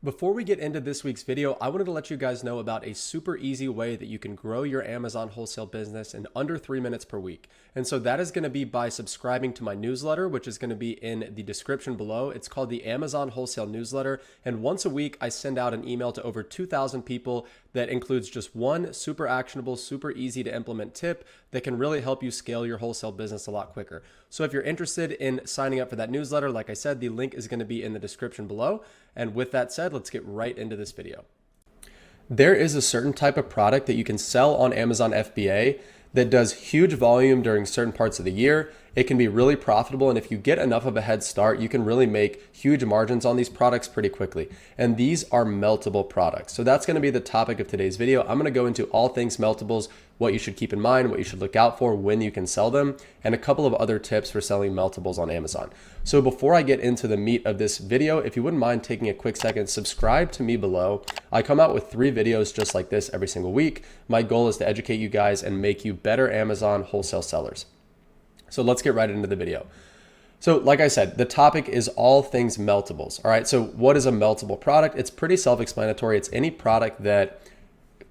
Before we get into this week's video, I wanted to let you guys know about a super easy way that you can grow your Amazon wholesale business in under 3 minutes per week. And so that is going to be by subscribing to my newsletter, which is going to be in the description below. It's called the Amazon Wholesale Newsletter. And once a week, I send out an email to over 2,000 people that includes just one super actionable, super easy to implement tip that can really help you scale your wholesale business a lot quicker. So if you're interested in signing up for that newsletter, like I said, the link is going to be in the description below. And with that said, let's get right into this video. There is a certain type of product that you can sell on Amazon FBA that does huge volume during certain parts of the year. It can be really profitable, and if you get enough of a head start, you can really make huge margins on these products pretty quickly. And these are meltable products. So that's going to be the topic of today's video. I'm going to go into all things meltables, what you should keep in mind, what you should look out for when you can sell them, and a couple of other tips for selling meltables on Amazon. So before I get into the meat of this video, if you wouldn't mind taking a quick second, subscribe to me below. I come out with 3 videos just like this every single week. My goal is to educate you guys and make you better Amazon wholesale sellers. So let's get right into the video. So like I said, the topic is all things meltables. All right, so what is a meltable product? It's pretty self-explanatory. It's any product that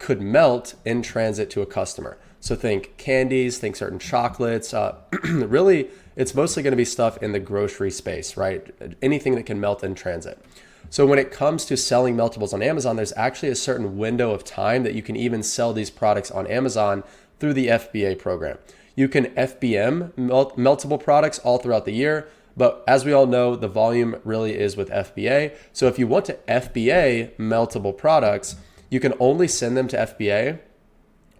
could melt in transit to a customer. So think candies, think certain chocolates. Really, it's mostly going to be stuff in the grocery space, right? Anything that can melt in transit. So when it comes to selling meltables on Amazon, there's actually a certain window of time that you can even sell these products on Amazon through the FBA program. You can FBM meltable products all throughout the year, but as we all know, the volume really is with FBA. So if you want to FBA meltable products, you can only send them to FBA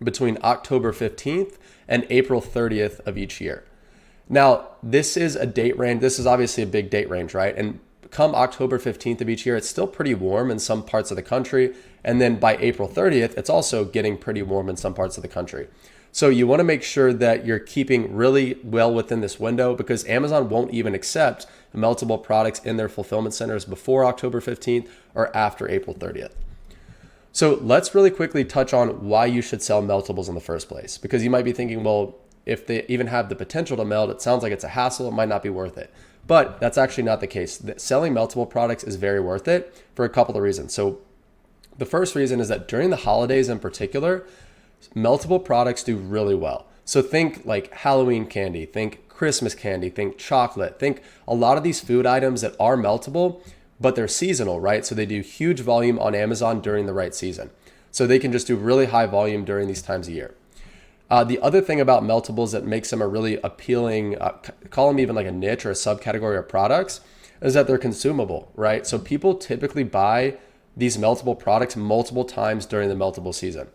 between October 15th and April 30th of each year. Now, this is a date range. This is obviously a big date range, right? And come October 15th of each year, it's still pretty warm in some parts of the country. And then by April 30th, it's also getting pretty warm in some parts of the country. So you want to make sure that you're keeping really well within this window, because Amazon won't even accept meltable products in their fulfillment centers before October 15th or after April 30th. So let's really quickly touch on why you should sell meltables in the first place, because you might be thinking, well, if they even have the potential to melt, it sounds like it's a hassle, it might not be worth it. But that's actually not the case. Selling meltable products is very worth it for a couple of reasons. So the first reason is that during the holidays in particular, meltable products do really well. So think like Halloween candy, think Christmas candy, think chocolate, think a lot of these food items that are meltable, but they're seasonal, right? So they do huge volume on Amazon during the right season. So they can just do really high volume during these times of year. The other thing about meltables that makes them a really appealing, call them even like a niche or a subcategory of products, is that they're consumable, right? So people typically buy these meltable products multiple times during the meltable season.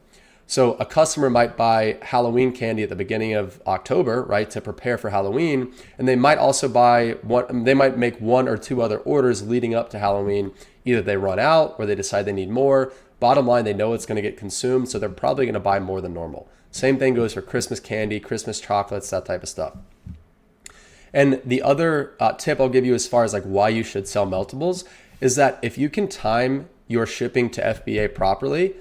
So a customer might buy Halloween candy at the beginning of October, right, to prepare for Halloween, and they might also they might make 1 or 2 other orders leading up to Halloween. Either they run out or they decide they need more. Bottom line, they know it's going to get consumed, so they're probably going to buy more than normal. Same thing goes for Christmas candy, Christmas chocolates, that type of stuff. And the other tip I'll give you as far as like why you should sell meltables is that if you can time your shipping to FBA properly,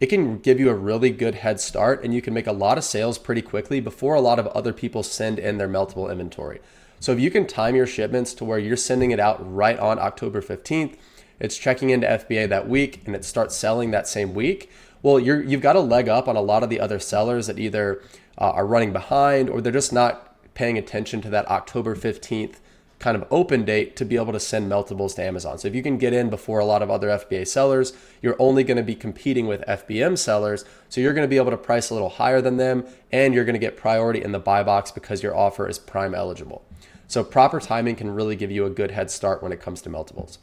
it can give you a really good head start, and you can make a lot of sales pretty quickly before a lot of other people send in their meltable inventory. So if you can time your shipments to where you're sending it out right on October 15th, it's checking into FBA that week, and it starts selling that same week, well, you've got a leg up on a lot of the other sellers that either are running behind or they're just not paying attention to that October 15th kind of open date to be able to send meltables to Amazon. So if you can get in before a lot of other FBA sellers, you're only going to be competing with FBM sellers. So you're going to be able to price a little higher than them, and you're going to get priority in the buy box because your offer is Prime eligible. So proper timing can really give you a good head start when it comes to meltables.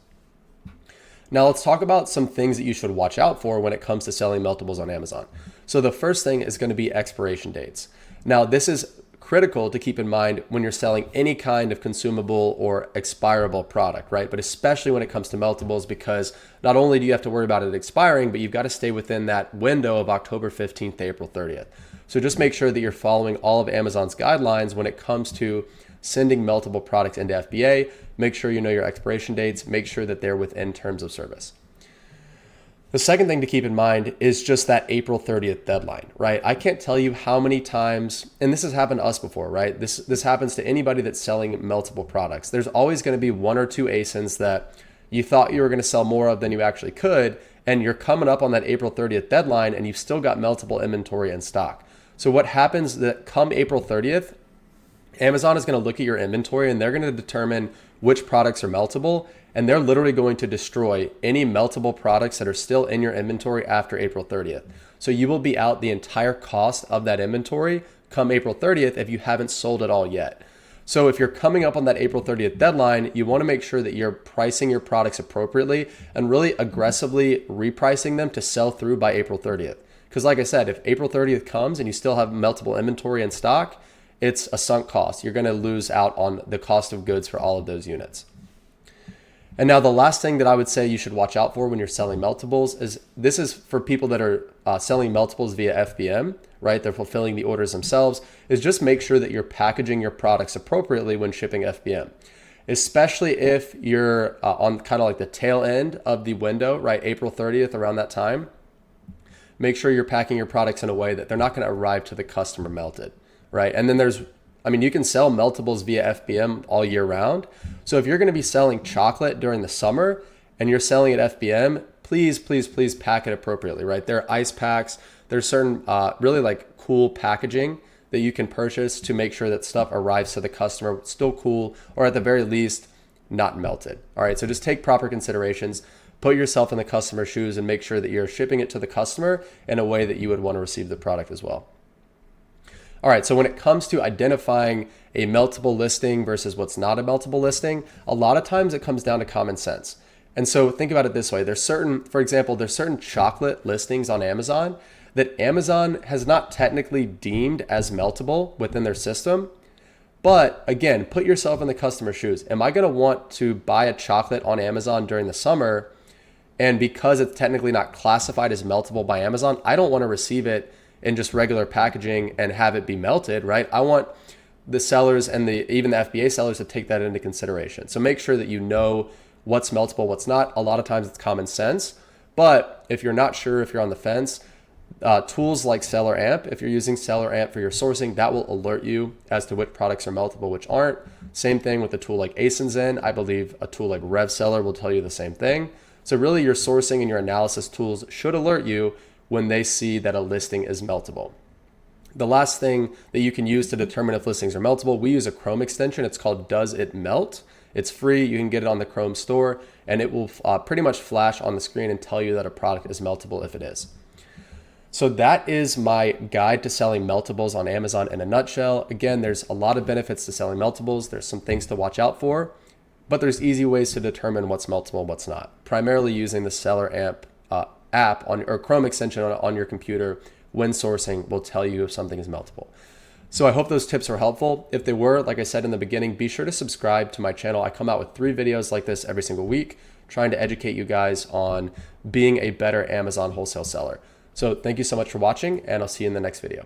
Now let's talk about some things that you should watch out for when it comes to selling meltables on Amazon. So the first thing is going to be expiration dates. Now this is critical to keep in mind when you're selling any kind of consumable or expirable product, right? But especially when it comes to meltables, because not only do you have to worry about it expiring, but you've got to stay within that window of October 15th to April 30th. So just make sure that you're following all of Amazon's guidelines when it comes to sending meltable products into FBA. Make sure you know your expiration dates, make sure that they're within terms of service. The second thing to keep in mind is just that April 30th deadline, right? I can't tell you how many times, and this has happened to us before, right? This happens to anybody that's selling meltable products. There's always going to be 1 or 2 ASINs that you thought you were going to sell more of than you actually could, and you're coming up on that April 30th deadline and you've still got meltable inventory in stock. So what happens that come April 30th, Amazon is going to look at your inventory and they're going to determine which products are meltable, and they're literally going to destroy any meltable products that are still in your inventory after April 30th. So you will be out the entire cost of that inventory come April 30th if you haven't sold it all yet. So if you're coming up on that April 30th deadline, you want to make sure that you're pricing your products appropriately and really aggressively repricing them to sell through by April 30th. Because like I said, if April 30th comes and you still have meltable inventory in stock, it's a sunk cost. You're going to lose out on the cost of goods for all of those units. And now the last thing that I would say you should watch out for when you're selling meltables is this is for people that are selling meltables via FBM, right? They're fulfilling the orders themselves, is just make sure that you're packaging your products appropriately when shipping FBM, especially if you're on kind of like the tail end of the window, right? April 30th, around that time. Make sure you're packing your products in a way that they're not going to arrive to the customer melted, right? And then you can sell meltables via FBM all year round. So if you're going to be selling chocolate during the summer and you're selling at FBM, please, please, please pack it appropriately, right? There are ice packs. There's certain really like cool packaging that you can purchase to make sure that stuff arrives to the customer still cool, or at the very least, not melted. All right, so just take proper considerations, put yourself in the customer's shoes, and make sure that you're shipping it to the customer in a way that you would want to receive the product as well. All right, so when it comes to identifying a meltable listing versus what's not a meltable listing, a lot of times it comes down to common sense. And so think about it this way. For example, there's certain chocolate listings on Amazon that Amazon has not technically deemed as meltable within their system. But again, put yourself in the customer's shoes. Am I going to want to buy a chocolate on Amazon during the summer, and because it's technically not classified as meltable by Amazon, I don't want to receive it in just regular packaging and have it be melted, right? I want the sellers and even the FBA sellers to take that into consideration. So make sure that you know what's meltable, what's not. A lot of times it's common sense, but if you're not sure, if you're on the fence, tools like SellerAmp, if you're using SellerAmp for your sourcing, that will alert you as to which products are meltable, which aren't. Same thing with a tool like ASINZen. I believe a tool like RevSeller will tell you the same thing. So really your sourcing and your analysis tools should alert you when they see that a listing is meltable. The last thing that you can use to determine if listings are meltable, we use a Chrome extension. It's called Does It Melt? It's free. You can get it on the Chrome store, and it will pretty much flash on the screen and tell you that a product is meltable if it is. So that is my guide to selling meltables on Amazon in a nutshell. Again, there's a lot of benefits to selling meltables. There's some things to watch out for, but there's easy ways to determine what's meltable and what's not, primarily using the SellerAmp app or Chrome extension on your computer when sourcing will tell you if something is meltable. So I hope those tips were helpful. If they were, like I said in the beginning, be sure to subscribe to my channel. I come out with 3 videos like this every single week, trying to educate you guys on being a better Amazon wholesale seller. So thank you so much for watching, and I'll see you in the next video.